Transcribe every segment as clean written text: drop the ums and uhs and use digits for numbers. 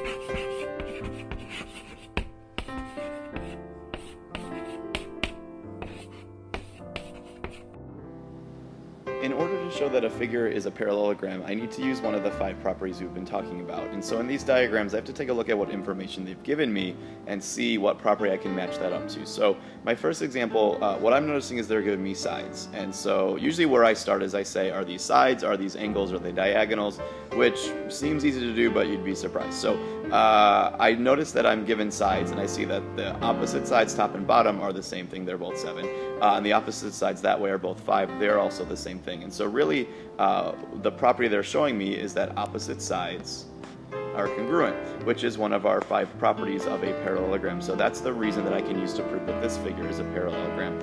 In order to show that a figure is a parallelogram, I need to use one of the 5 properties we've been talking about. And so in these diagrams, I have to take a look at what information they've given me and see what property I can match that up to. So my first example, what I'm noticing is they're giving me sides. And so usually where I start is I say, are these sides, are these angles, are they diagonals? Which seems easy to do, but you'd be surprised. So I notice that I'm given sides, and I see that the opposite sides, top and bottom, are the same thing. They're both 7. And the opposite sides that way are both 5. They're also the same thing. And so really, the property they're showing me is that opposite sides are congruent, which is one of our 5 properties of a parallelogram. So that's the reason that I can use to prove that this figure is a parallelogram.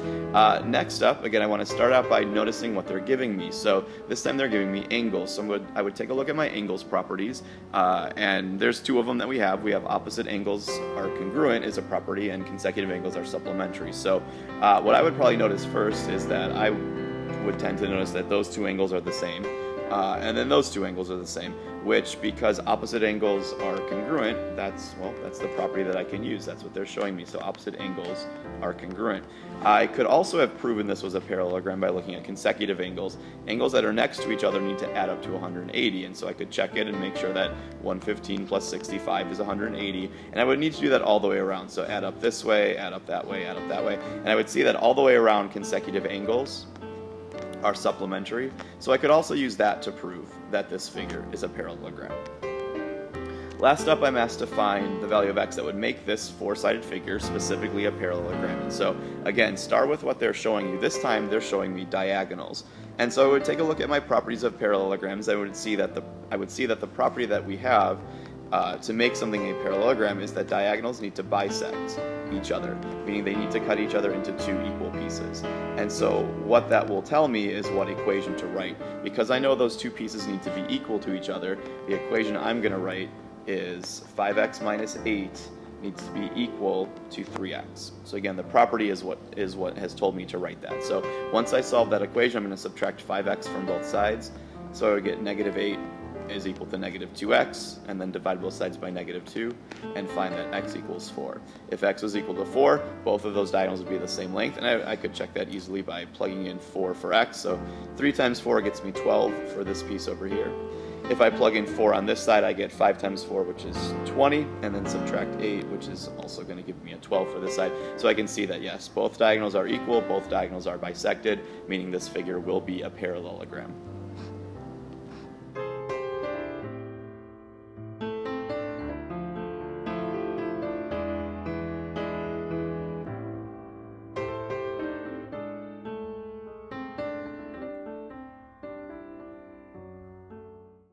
Next up, again, I want to start out by noticing what they're giving me. So this time they're giving me angles. So I would take a look at my angles properties, and there's 2 of them that we have. We have opposite angles are congruent is a property, and consecutive angles are supplementary. So what I would probably notice first is that I would tend to notice that those 2 angles are the same. And then those 2 angles are the same, which, because opposite angles are congruent, that's the property that I can use. That's what they're showing me. So opposite angles are congruent. I could also have proven this was a parallelogram by looking at consecutive angles. Angles that are next to each other need to add up to 180, and so I could check it and make sure that 115 plus 65 is 180, and I would need to do that all the way around. So add up this way, add up that way, add up that way, and I would see that all the way around consecutive angles are supplementary, so I could also use that to prove that this figure is a parallelogram. Last up, I'm asked to find the value of x that would make this 4-sided figure specifically a parallelogram. And so again, start with what they're showing you. This time they're showing me diagonals. And so I would take a look at my properties of parallelograms. I would see that the property that we have to make something a parallelogram is that diagonals need to bisect each other, meaning they need to cut each other into 2 equal pieces. And so what that will tell me is what equation to write. Because I know those 2 pieces need to be equal to each other, the equation I'm going to write is 5x minus 8 needs to be equal to 3x. So again, the property is what has told me to write that. So once I solve that equation, I'm going to subtract 5x from both sides. So I would get negative 8 is equal to negative 2x, and then divide both sides by negative 2, and find that x equals 4. If x was equal to 4, both of those diagonals would be the same length, and I could check that easily by plugging in 4 for x. So 3 times 4 gets me 12 for this piece over here. If I plug in 4 on this side, I get 5 times 4, which is 20, and then subtract 8, which is also going to give me a 12 for this side. So I can see that, yes, both diagonals are equal, both diagonals are bisected, meaning this figure will be a parallelogram.